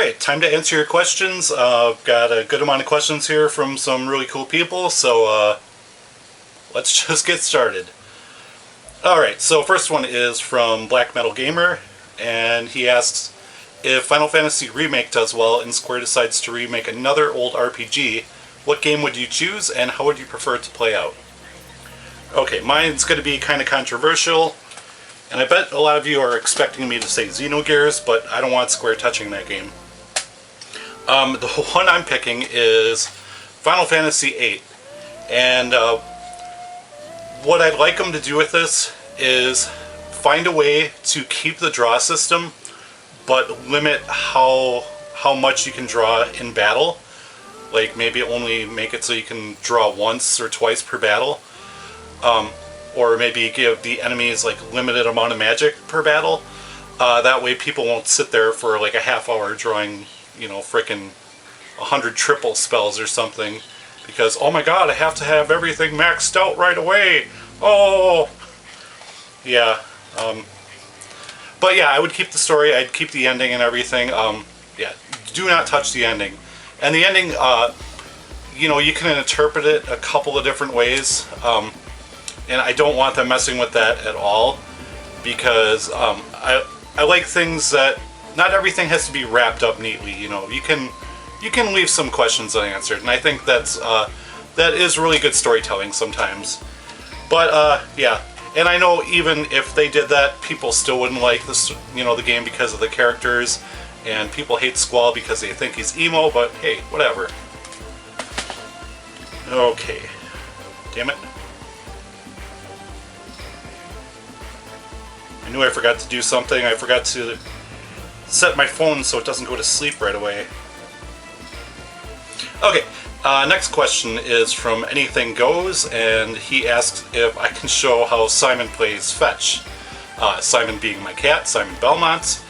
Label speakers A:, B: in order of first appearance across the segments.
A: Alright, time to answer your questions. I've got a good amount of questions here from some really cool people, so let's just get started. Alright, so first one is from Black Metal Gamer, and he asks, if Final Fantasy Remake does well and Square decides to remake another old RPG, what game would you choose and how would you prefer it to play out? Okay, mine's going to be kind of controversial, and I bet a lot of you are expecting me to say Xenogears, but I don't want Square touching that game. The one I'm picking is Final Fantasy VIII, and what I'd like them to do with this is find a way to keep the draw system, but limit how much you can draw in battle. Like maybe only make it so you can draw once or twice per battle. Or maybe give the enemies like limited amount of magic per battle. That way people won't sit there for like a half hour drawing, you know, frickin' 100 triple spells or something. Because, oh my god, I have to have everything maxed out right away. Oh! Yeah. But yeah, I would keep the story, I'd keep the ending and everything. Yeah, do not touch the ending. And the ending, you know, you can interpret it a couple of different ways. And I don't want them messing with that at all. Because I like things that, not everything has to be wrapped up neatly, you know. You can leave some questions unanswered. And I think that is really good storytelling sometimes. But, yeah. And I know even if they did that, people still wouldn't like this, you know, the game because of the characters, and people hate Squall because they think he's emo. But hey, whatever. Okay, damn it! I knew I forgot to do something. I forgot to set my phone so it doesn't go to sleep right away. Okay. Next question is from Anything Goes, and he asks if I can show how Simon plays fetch. Simon being my cat, Simon Belmont.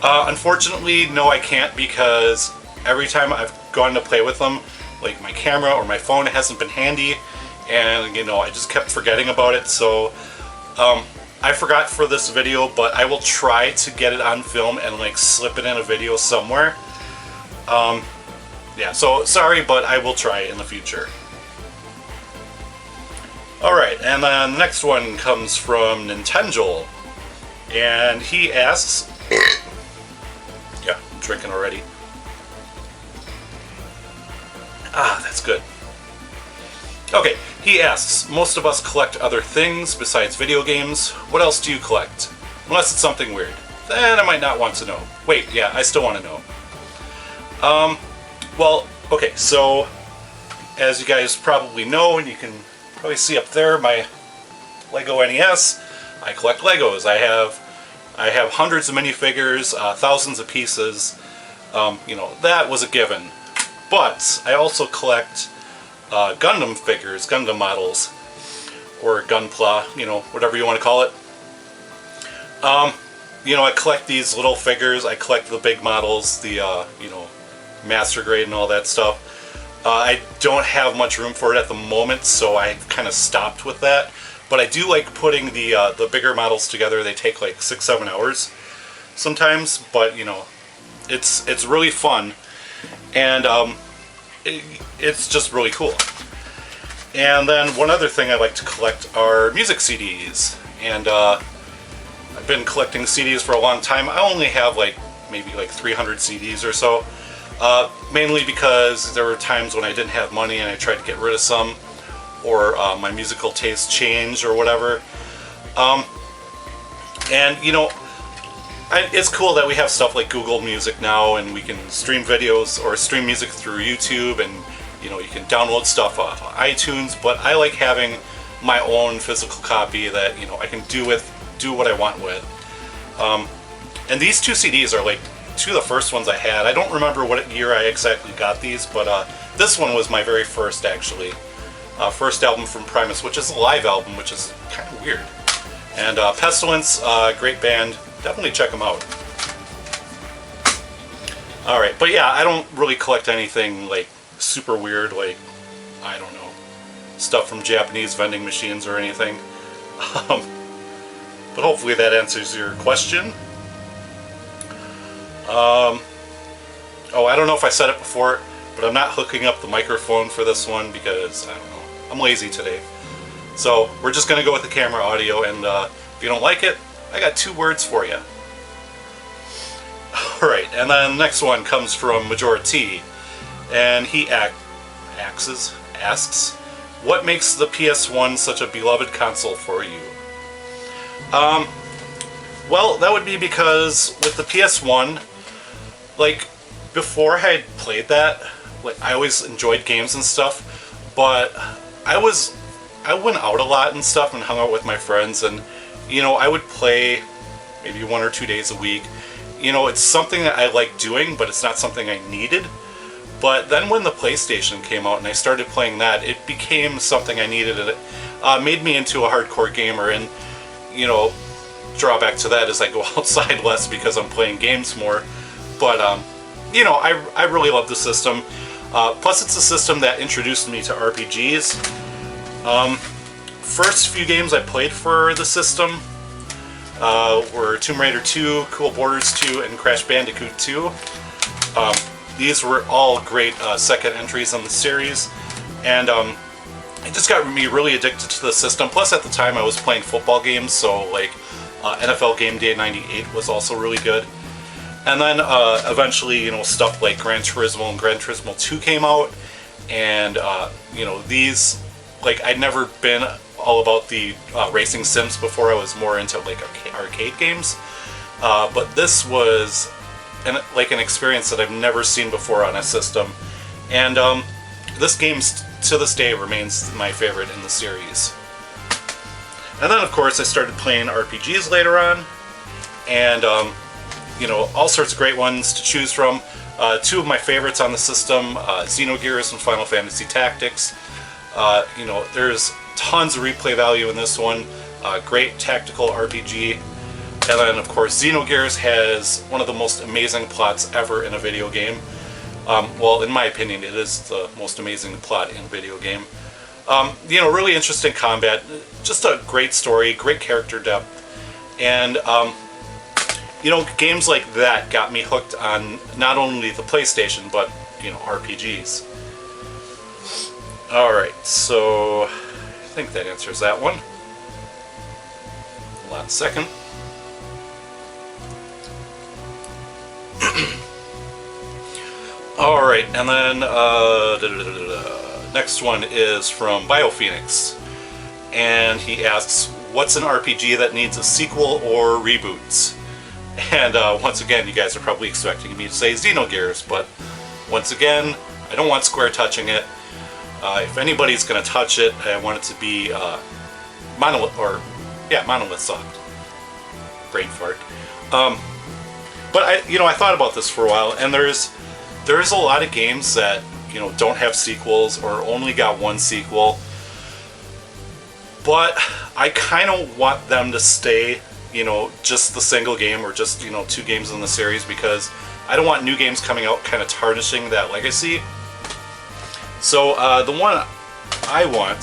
A: Unfortunately, no, I can't, because every time I've gone to play with them, like my camera or my phone hasn't been handy, and you know, I just kept forgetting about it. So I forgot for this video, but I will try to get it on film and like slip it in a video somewhere. Yeah, so sorry, but I will try in the future. Alright, and then the next one comes from Nintendo, and he asks... yeah, I'm drinking already. Ah, that's good. Okay, he asks, most of us collect other things besides video games. What else do you collect? Unless it's something weird. Then I might not want to know. Wait, yeah, I still want to know. Well, okay, so as you guys probably know, and you can probably see up there, my Lego NES, I collect Legos. I have hundreds of minifigures, thousands of pieces. You know, that was a given. But I also collect Gundam figures, Gundam models, or Gunpla, you know, whatever you want to call it. You know, I collect these little figures. I collect the big models, the you know, master grade and all that stuff. I don't have much room for it at the moment, so I kind of stopped with that. But I do like putting the bigger models together. They take like 6-7 hours sometimes, but you know, it's really fun, and it's just really cool. And then one other thing I like to collect are music CDs, and I've been collecting CDs for a long time. I only have like maybe like 300 CDs or so. Mainly because there were times when I didn't have money and I tried to get rid of some, or my musical taste changed or whatever. And you know, it's cool that we have stuff like Google Music now, and we can stream videos or stream music through YouTube, and you know, you can download stuff off iTunes. But I like having my own physical copy that, you know, I can do what I want with. And these two CDs are like two of the first ones I had. I don't remember what year I exactly got these, but this one was my very first, actually. First album from Primus, which is a live album, which is kind of weird. And Pestilence, great band. Definitely check them out. Alright, but yeah, I don't really collect anything like super weird, like, I don't know, stuff from Japanese vending machines or anything. But hopefully that answers your question. Oh, I don't know if I said it before, but I'm not hooking up the microphone for this one because, I don't know, I'm lazy today. So we're just going to go with the camera audio, and if you don't like it, I got 2 words for you. Alright, and then the next one comes from Majority, and he asks, what makes the PS1 such a beloved console for you? Well, that would be because with the PS1, like, before I had played that, like, I always enjoyed games and stuff, but I went out a lot and stuff and hung out with my friends, and, you know, I would play maybe 1 or 2 days a week. You know, it's something that I like doing, but it's not something I needed. But then when the PlayStation came out and I started playing that, it became something I needed, and it made me into a hardcore gamer. And, you know, drawback to that is I go outside less because I'm playing games more. But, you know, I really love the system. Plus, it's a system that introduced me to RPGs. First few games I played for the system were Tomb Raider 2, Cool Borders 2, and Crash Bandicoot 2. These were all great second entries in the series, and it just got me really addicted to the system. Plus, at the time, I was playing football games, so like NFL Game Day '98 was also really good. And then eventually, you know, stuff like Gran Turismo and Gran Turismo 2 came out, and you know, these, like, I'd never been all about the racing sims before. I was more into like arcade games, but this was an experience that I've never seen before on a system, and this game to this day remains my favorite in the series. And then of course I started playing RPGs later on, and you know, all sorts of great ones to choose from. 2 of my favorites on the system, Xenogears and Final Fantasy Tactics. You know, there's tons of replay value in this one. Great tactical RPG. And then, of course, Xenogears has one of the most amazing plots ever in a video game. Well, in my opinion, it is the most amazing plot in a video game. You know, really interesting combat. Just a great story, great character depth. And, you know, games like that got me hooked on not only the PlayStation, but, you know, RPGs. Alright, so I think that answers that one. Hold on a second. Alright, and then next one is from BioPhoenix. And he asks, what's an RPG that needs a sequel or reboots? And once again, you guys are probably expecting me to say Xenogears, but once again, I don't want Square touching it. If anybody's going to touch it, I want it to be Monolith Soft. Brain fart. But I thought about this for a while, and there's a lot of games that, you know, don't have sequels or only got 1 sequel. But I kind of want them to stay, you know, just the single game or just, you know, 2 games in the series, because I don't want new games coming out kind of tarnishing that legacy. So the one I want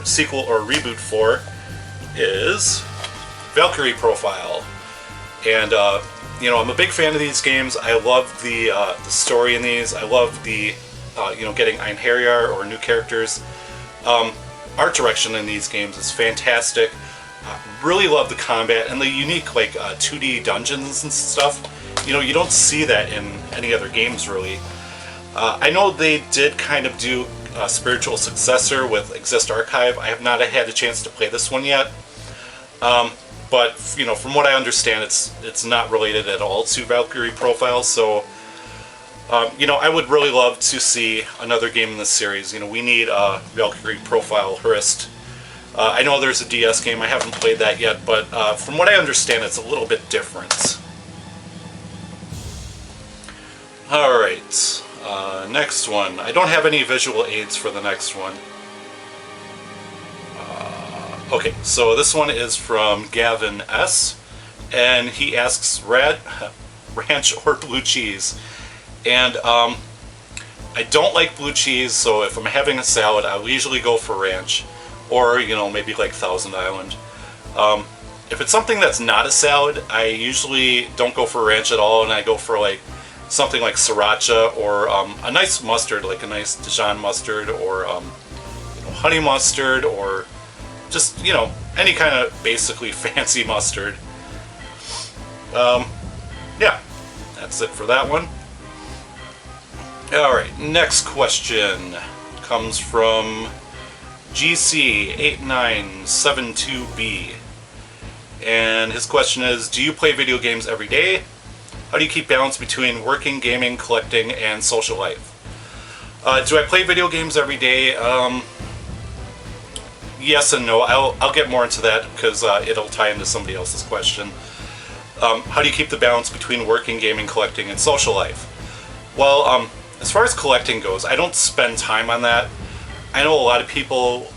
A: sequel or reboot for is Valkyrie Profile. And you know, I'm a big fan of these games. I love the story in these. I love the you know, getting Einherjar or new characters. Art direction in these games is fantastic. Really love the combat and the unique, like, 2D dungeons and stuff. You know, you don't see that in any other games, really. I know they did kind of do a spiritual successor with Exist Archive. I have not had a chance to play this one yet. But, you know, from what I understand, it's not related at all to Valkyrie Profile, so, you know, I would really love to see another game in this series. You know, we need Valkyrie Profile Hrist. I know there's a DS game, I haven't played that yet, but from what I understand, it's a little bit different. Alright, next one. I don't have any visual aids for the next one. Okay, so this one is from Gavin S. And he asks, ranch or blue cheese? And I don't like blue cheese, so if I'm having a salad, I'll usually go for ranch. Or, you know, maybe like Thousand Island. If it's something that's not a salad, I usually don't go for ranch at all, and I go for, like, something like sriracha, or a nice mustard, like a nice Dijon mustard, or honey mustard, or just, any kind of basically fancy mustard. Yeah, that's it for that one. Alright, next question comes from GC8972B. And his question is, do you play video games every day? How do you keep balance between working, gaming, collecting, and social life? Do I play video games every day? Yes and no. I'll get more into that because it'll tie into somebody else's question. How do you keep the balance between working, gaming, collecting, and social life? Well, as far as collecting goes, I don't spend time on that. I know a lot of people,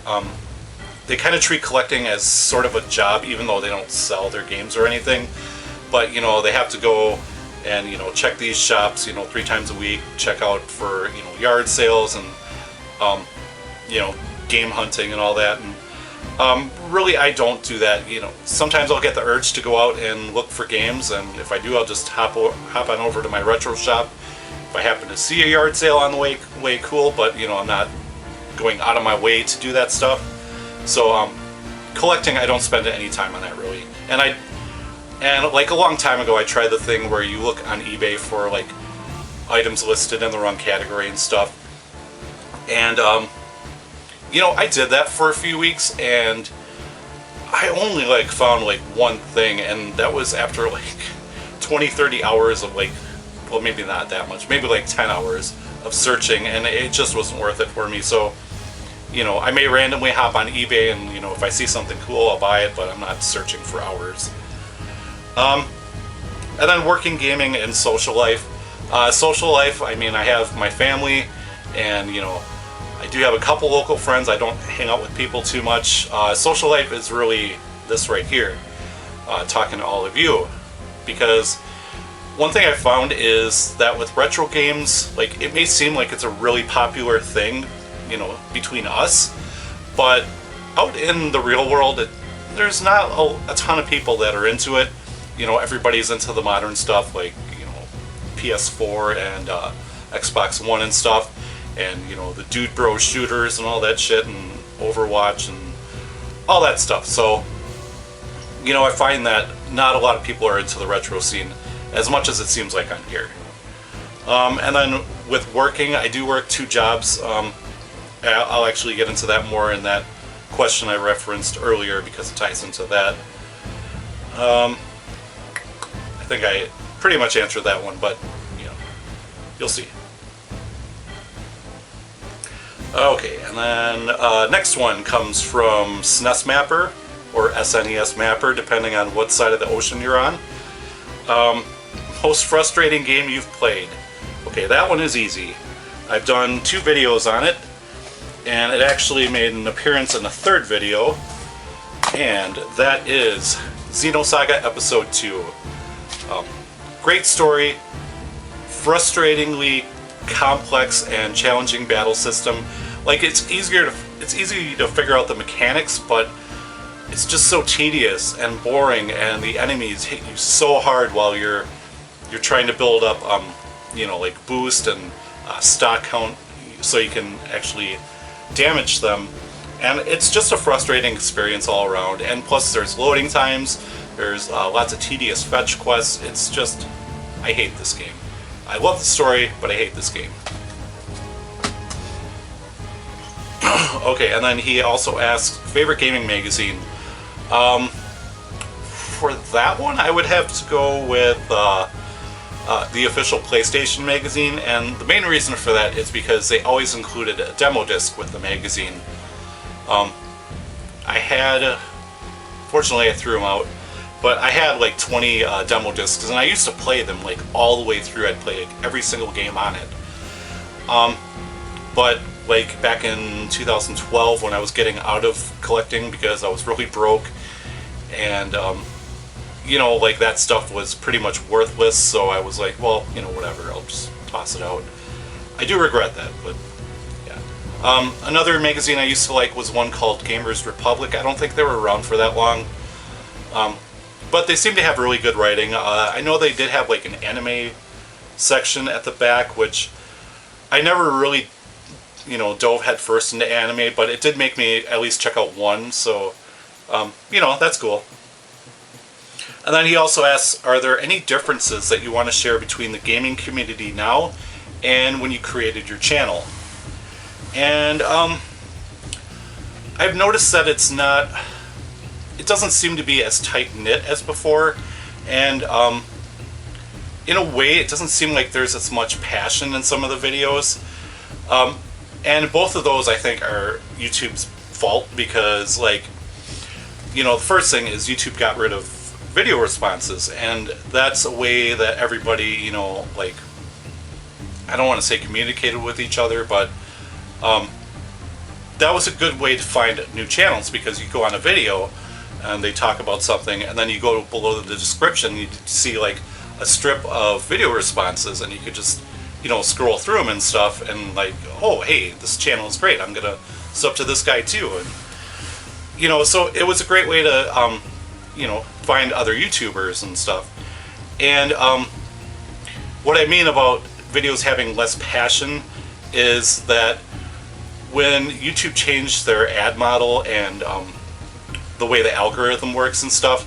A: they kind of treat collecting as sort of a job, even though they don't sell their games or anything. But, they have to go and, check these shops, 3 times a week, check out for, yard sales and, game hunting and all that. And really, I don't do that. Sometimes I'll get the urge to go out and look for games, and if I do, I'll just hop on over to my retro shop. If I happen to see a yard sale on the way, cool, but I'm not going out of my way to do that stuff. So collecting, I don't spend any time on that really. And like a long time ago, I tried the thing where you look on eBay for like items listed in the wrong category and stuff. And I did that for a few weeks, and I only found one thing, and that was after 20-30 hours of well, maybe not that much, maybe 10 hours of searching, and it just wasn't worth it for me. So I may randomly hop on eBay, and if I see something cool, I'll buy it, but I'm not searching for hours. And then working, gaming, and social life. Social life, I mean, I have my family, and I do have a couple local friends. I don't hang out with people too much. Social life is really this right here, talking to all of you, because one thing I found is that with retro games, it may seem like it's a really popular thing, between us, but out in the real world, there's not a ton of people that are into it. Everybody's into the modern stuff, PS4 and Xbox One and stuff, and the dude bro shooters and all that shit, and Overwatch and all that stuff. So I find that not a lot of people are into the retro scene as much as it seems like on here. And then with working, I do work 2 jobs. I'll actually get into that more in that question I referenced earlier because it ties into that. I think I pretty much answered that one, but you'll see. Okay, and then next one comes from SNES Mapper, or SNES Mapper, depending on what side of the ocean you're on. Most frustrating game you've played. Okay, that one is easy. I've done 2 videos on it, and it actually made an appearance in the 3rd video, and that is Xenosaga Episode 2. Great story, frustratingly complex and challenging battle system. It's easy to figure out the mechanics, but it's just so tedious and boring, and the enemies hit you so hard while you're trying to build up boost and stock count so you can actually damage them, and it's just a frustrating experience all around. And plus there's loading times, there's lots of tedious fetch quests. It's just, I hate this game. I love the story, but I hate this game. Okay, and then he also asks, favorite gaming magazine. For that one, I would have to go with the official PlayStation magazine, and the main reason for that is because they always included a demo disc with the magazine. I had, fortunately I threw them out, but I had 20 demo discs, and I used to play them all the way through. I'd play every single game on it. But back in 2012, when I was getting out of collecting because I was really broke, and that stuff was pretty much worthless, so I was well, whatever, I'll just toss it out. I do regret that, but yeah. Another magazine I used to like was one called Gamers Republic. I don't think they were around for that long, but they seem to have really good writing. I know they did have an anime section at the back, which I never really, dove headfirst into anime, but it did make me at least check out one, so, that's cool. And then he also asks, are there any differences that you want to share between the gaming community now and when you created your channel? And I've noticed that it doesn't seem to be as tight-knit as before, and in a way it doesn't seem like there's as much passion in some of the videos. And both of those I think are YouTube's fault, because the first thing is YouTube got rid of video responses, and that's a way that everybody, I don't want to say communicated with each other, but that was a good way to find new channels, because you go on a video and they talk about something, and then you go below the description, you see a strip of video responses, and you could just scroll through them and stuff, and oh hey, this channel is great, I'm gonna sub to this guy too. And so it was a great way to find other YouTubers and stuff. And what I mean about videos having less passion is that when YouTube changed their ad model and the way the algorithm works and stuff,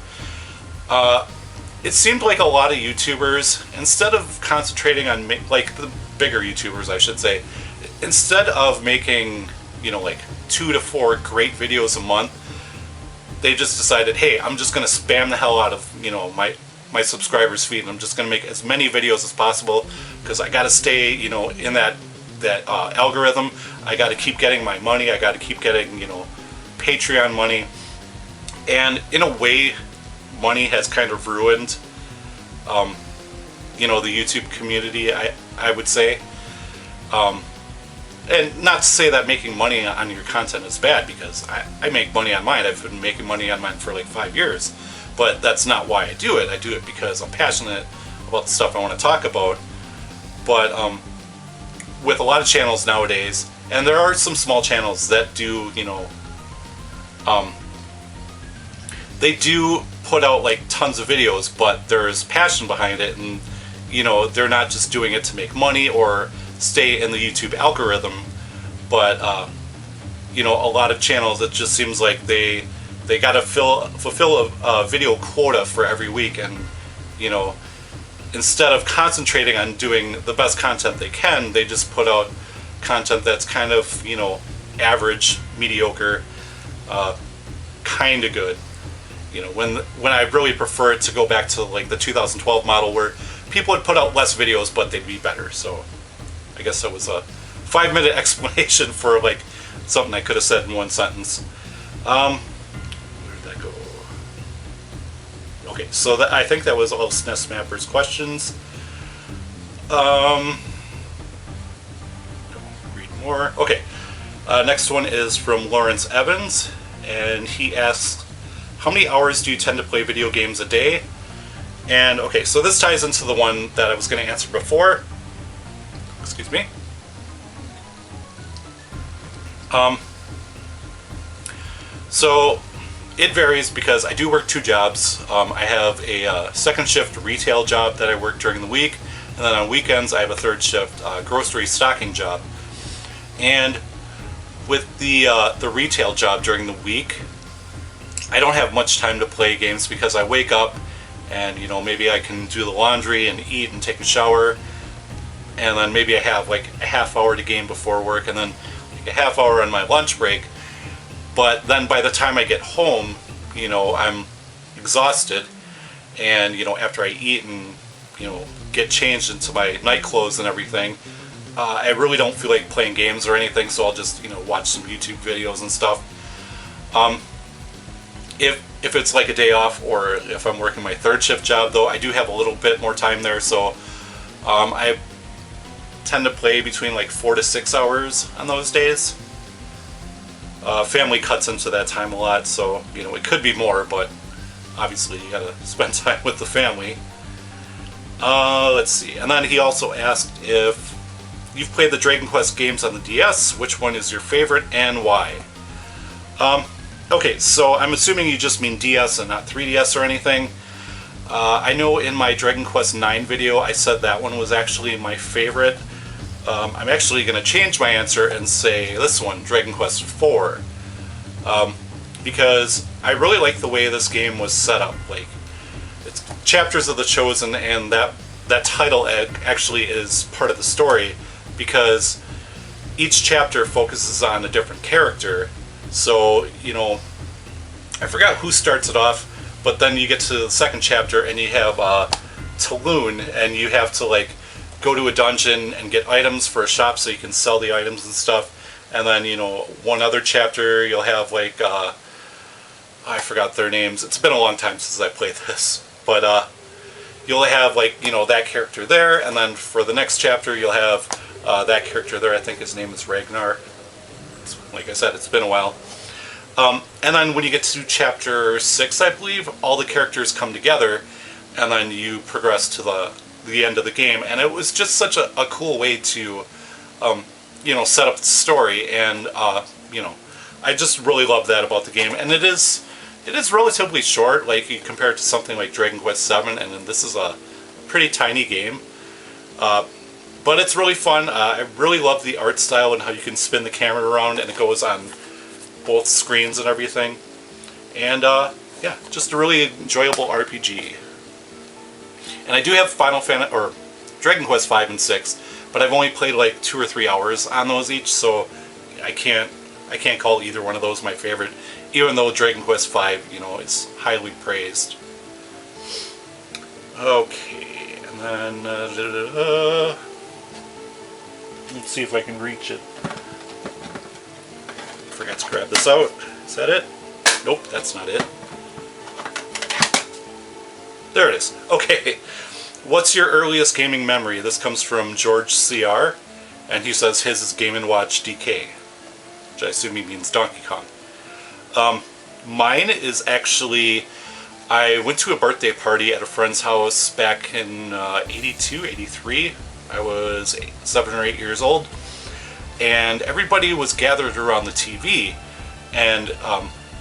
A: it seemed like a lot of YouTubers, instead of concentrating on the bigger YouTubers, I should say, instead of making 2 to 4 great videos a month, they just decided, hey, I'm just going to spam the hell out of my subscribers' feed, and I'm just going to make as many videos as possible, because I got to stay in that algorithm. I got to keep getting my money. I got to keep getting Patreon money. And in a way, money has kind of ruined the YouTube community, I would say. And not to say that making money on your content is bad, because I make money on mine. I've been making money on mine for 5 years, but that's not why I do it. I do it because I'm passionate about the stuff I want to talk about. But with a lot of channels nowadays, and there are some small channels that do, they do put out tons of videos, but there's passion behind it, and they're not just doing it to make money or stay in the YouTube algorithm, but a lot of channels, it just seems like they got to fulfill a video quota for every week, and instead of concentrating on doing the best content they can, they just put out content that's kind of average, mediocre, kind of good. When I really prefer it to go back to the 2012 model, where people would put out less videos but they'd be better. So I guess that was a 5-minute explanation for something I could have said in one sentence. Where did that go? Okay, so I think that was all of SNES Mapper's questions. Read more. Okay, next one is from Lawrence Evans, and he asks, how many hours do you tend to play video games a day? And okay, so this ties into the one that I was going to answer before. Excuse me. So it varies, because I do work 2 jobs. I have a second shift retail job that I work during the week, and then on weekends I have a third shift grocery stocking job. And with the retail job during the week, I don't have much time to play games, because I wake up and maybe I can do the laundry and eat and take a shower, and then maybe I have a half hour to game before work, and then a half hour on my lunch break. But then by the time I get home, I'm exhausted, and after I eat and get changed into my night clothes and everything, I really don't feel like playing games or anything, so I'll just watch some YouTube videos and stuff. If it's a day off, or if I'm working my third shift job, though, I do have a little bit more time there, so I tend to play between 4 to 6 hours on those days. Family cuts into that time a lot, so it could be more, but obviously you gotta spend time with the family. Let's see, and then he also asked if you've played the Dragon Quest games on the DS, which one is your favorite and why? Okay, so I'm assuming you just mean DS and not 3DS or anything. I know in my Dragon Quest IX video I said that one was actually my favorite. I'm actually going to change my answer and say this one, Dragon Quest IV. Because I really like the way this game was set up. Like, it's Chapters of the Chosen, and that title actually is part of the story, because each chapter focuses on a different character. So, you know, I forgot who starts it off, but then you get to the second chapter and you have Tulun, and you have to like go to a dungeon and get items for a shop so you can sell the items and stuff. And then, you know, one other chapter you'll have like I forgot their names. It's been a long time since I played this, but you'll have like, you know, that character there, and then for the next chapter you'll have that character there. I think his name is Ragnar. Like I said, it's been a while. And then when you get to chapter 6, I believe, all the characters come together, and then you progress to the end of the game. And it was just such a cool way to, you know, set up the story. And, you know, I just really love that about the game. And it is relatively short, like you compare it to something like Dragon Quest VII, and then this is a pretty tiny game. But it's really fun. I really love the art style and how you can spin the camera around and it goes on both screens and everything. And yeah, just a really enjoyable RPG. And I do have Dragon Quest V and 6, but I've only played like 2 or 3 hours on those each, so I can't call either one of those my favorite, even though Dragon Quest V, you know, is highly praised. Okay, and then let's see if I can reach it. Forgot to grab this out. Is that it? Nope, that's not it. There it is. Okay. What's your earliest gaming memory? This comes from George CR, and he says his is Game & Watch DK, which I assume he means Donkey Kong. Mine is actually, I went to a birthday party at a friend's house back in 82, 83. I was 7 or 8 years old, and everybody was gathered around the TV, and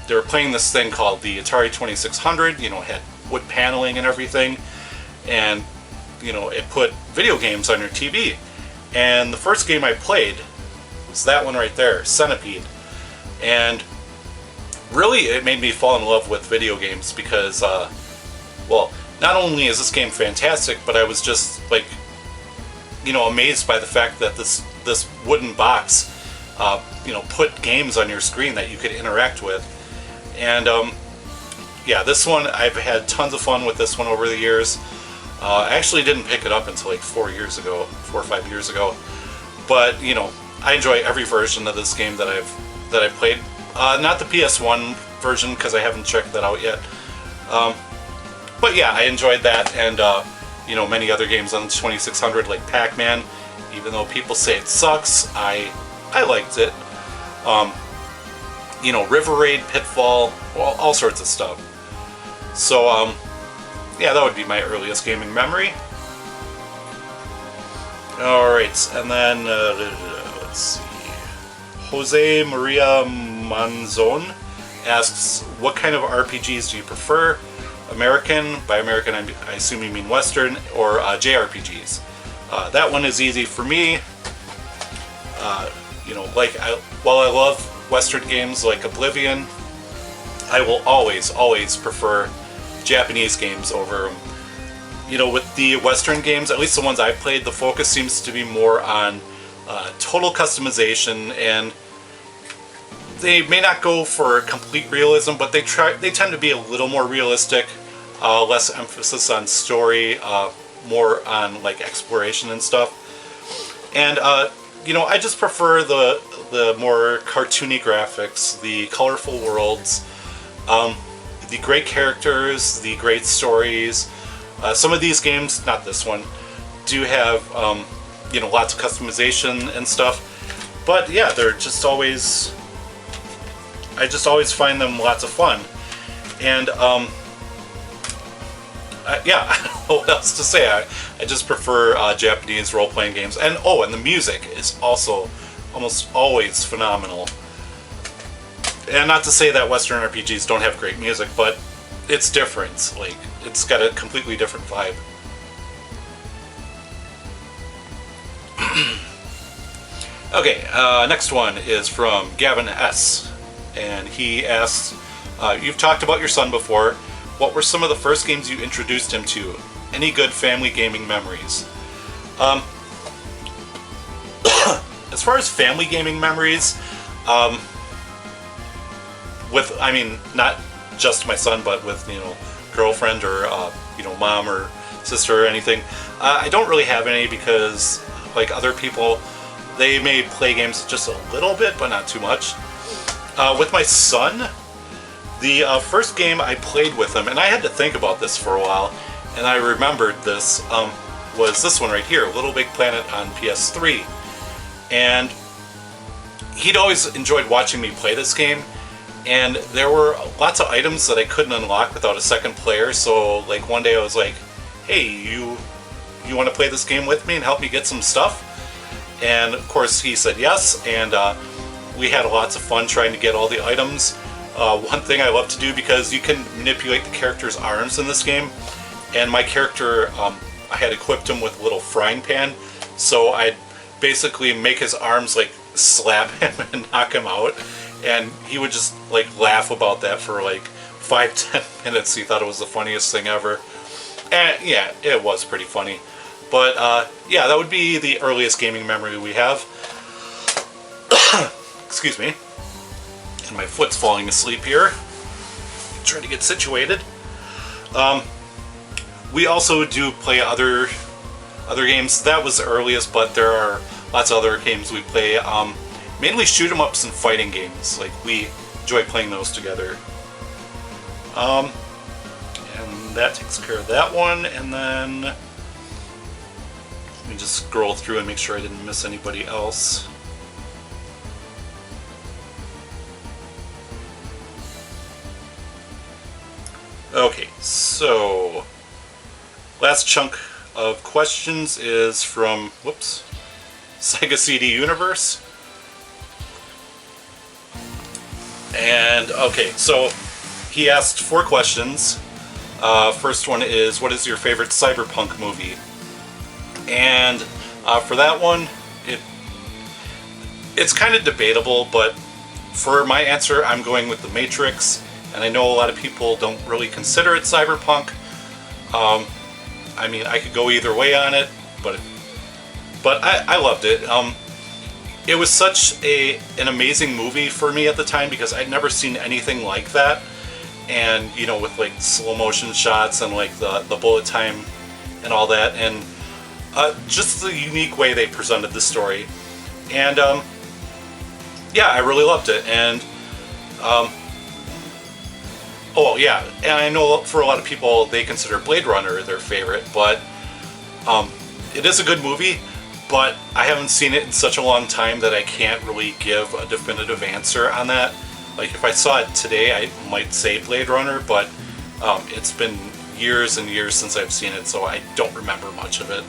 A: they were playing this thing called the Atari 2600. You know, it had wood paneling and everything, and you know, it put video games on your TV. And the first game I played was that one right there, Centipede. And really, it made me fall in love with video games because, well, not only is this game fantastic, but I was just like, you know, amazed by the fact that this wooden box, you know, put games on your screen that you could interact with. And yeah, this one, I've had tons of fun with this one over the years. I actually didn't pick it up until like 4 or 5 years ago. But you know, I enjoy every version of this game that I've played. Not the PS1 version because I haven't checked that out yet. But yeah, I enjoyed that, and you know, many other games on the 2600 like Pac-Man. Even though people say it sucks, I liked it. You know, River Raid, Pitfall, well, all sorts of stuff. So yeah, that would be my earliest gaming memory. Alright, and then let's see. Jose Maria Manzon asks, what kind of RPGs do you prefer? American, by American I assume you mean Western, or JRPGs. That one is easy for me. You know, like, while I love Western games like Oblivion, I will always prefer Japanese games over them. You know, with the Western games, at least the ones I've played, the focus seems to be more on total customization, and they may not go for complete realism, but they tend to be a little more realistic, less emphasis on story, more on like exploration and stuff. And you know, I just prefer the more cartoony graphics, the colorful worlds, the great characters, the great stories. Some of these games, not this one, do have you know, lots of customization and stuff. But yeah, they're just always, I just always find them lots of fun. And yeah, I don't know what else to say. I just prefer Japanese role-playing games. And oh, and the music is also almost always phenomenal. And not to say that Western RPGs don't have great music, but it's different. Like, it's got a completely different vibe. Okay, next one is from Gavin S. And he asks, you've talked about your son before. What were some of the first games you introduced him to? Any good family gaming memories? As far as family gaming memories, with, I mean, not just my son, but with, girlfriend or, mom or sister or anything, I don't really have any because, like other people, they may play games just a little bit, but not too much. With my son, the first game I played with him, and I had to think about this for a while, and I remembered this, was this one right here, Little Big Planet on PS3. And he'd always enjoyed watching me play this game, and there were lots of items that I couldn't unlock without a second player, so like one day I was like, hey, you want to play this game with me and help me get some stuff? And of course he said yes, and we had lots of fun trying to get all the items. One thing I love to do, because you can manipulate the character's arms in this game, and my character, I had equipped him with a little frying pan, so I'd basically make his arms like slap him and knock him out, and he would just like laugh about that for like 5-10 minutes. He thought it was the funniest thing ever, and yeah, it was pretty funny. But yeah, that would be the earliest gaming memory we have. Excuse me. And my foot's falling asleep here. Trying to get situated. We also do play other games. That was the earliest, but there are lots of other games we play. Mainly shoot 'em ups and fighting games. Like, we enjoy playing those together. And that takes care of that one. And then let me just scroll through and make sure I didn't miss anybody else. Okay, so last chunk of questions is from, whoops, Sega CD Universe. And, okay, so he asked 4 questions. First one is, what is your favorite cyberpunk movie? And for that one, it's kind of debatable, but for my answer, I'm going with The Matrix. And I know a lot of people don't really consider it cyberpunk. I mean, I could go either way on it, but I loved it. It was such an amazing movie for me at the time, because I'd never seen anything like that. And, with like slow motion shots and like the bullet time and all that, and just the unique way they presented the story. And yeah, I really loved it. And oh yeah, and I know for a lot of people they consider Blade Runner their favorite, but it is a good movie, but I haven't seen it in such a long time that I can't really give a definitive answer on that. Like, if I saw it today, I might say Blade Runner, but it's been years and years since I've seen it, so I don't remember much of it.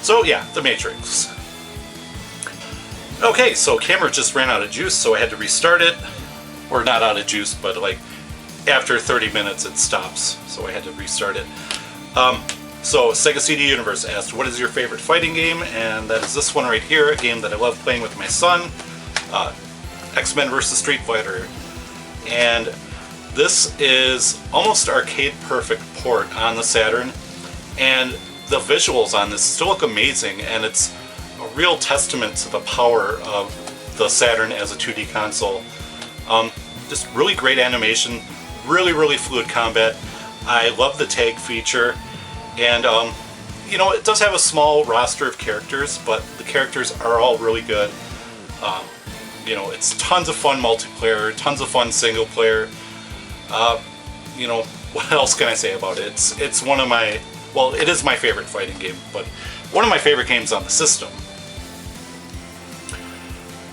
A: So yeah, The Matrix. Okay, so camera just ran out of juice, so I had to restart it. Or not out of juice, but like after 30 minutes it stops, so I had to restart it. So Sega CD Universe asked, what is your favorite fighting game? And that is this one right here, a game that I love playing with my son, X-Men vs. Street Fighter. And this is almost arcade perfect port on the Saturn, and the visuals on this still look amazing, and it's a real testament to the power of the Saturn as a 2D console. Just really great animation, really fluid combat. I love the tag feature, and it does have a small roster of characters, but the characters are all really good. It's tons of fun multiplayer, tons of fun single player. What else can I say about it? It's one of my, well, it is my favorite fighting game, but one of my favorite games on the system.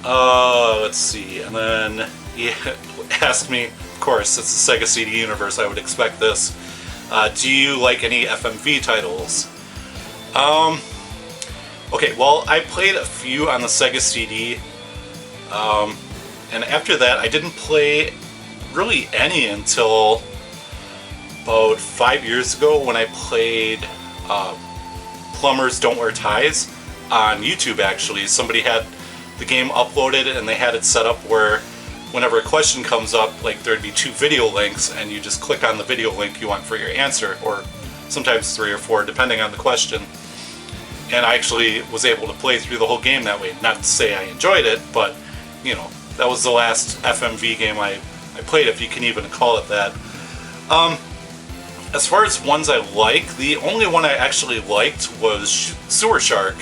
A: Let's see, and then he asked me, of course, it's the Sega CD Universe, I would expect this. Do you like any FMV titles? Okay, well, I played a few on the Sega CD, and after that I didn't play really any until about 5 years ago when I played Plumbers Don't Wear Ties on YouTube. Actually, somebody had the game uploaded and they had it set up where whenever a question comes up, like there'd be 2 video links and you just click on the video link you want for your answer, or sometimes 3 or 4 depending on the question. And I actually was able to play through the whole game that way. Not to say I enjoyed it, but you know, that was the last FMV game I played, if you can even call it that. As far as ones I like, the only one I actually liked was Sewer Shark.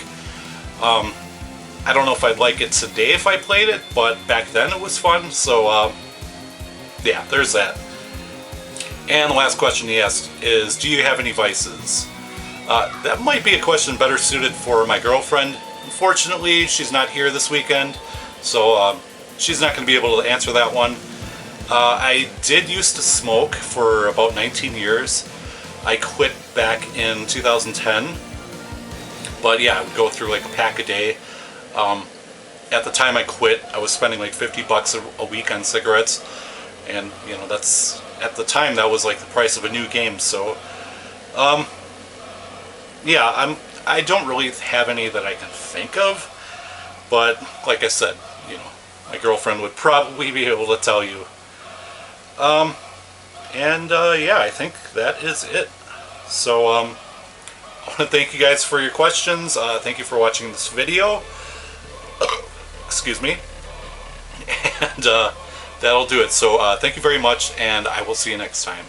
A: I don't know if I'd like it today if I played it, but back then it was fun, so yeah, there's that. And the last question he asked is, do you have any vices? That might be a question better suited for my girlfriend. Unfortunately, she's not here this weekend, so she's not going to be able to answer that one. I did used to smoke for about 19 years. I quit back in 2010. But yeah, I would go through like a pack a day. At the time I quit, I was spending like $50 a week on cigarettes. And, you know, that's, at the time, that was like the price of a new game. So, yeah, I don't really have any that I can think of. But, like I said, you know, my girlfriend would probably be able to tell you. Yeah, I think that is it. So, I want to thank you guys for your questions. Thank you for watching this video. Excuse me. And that'll do it. So, thank you very much, and I will see you next time.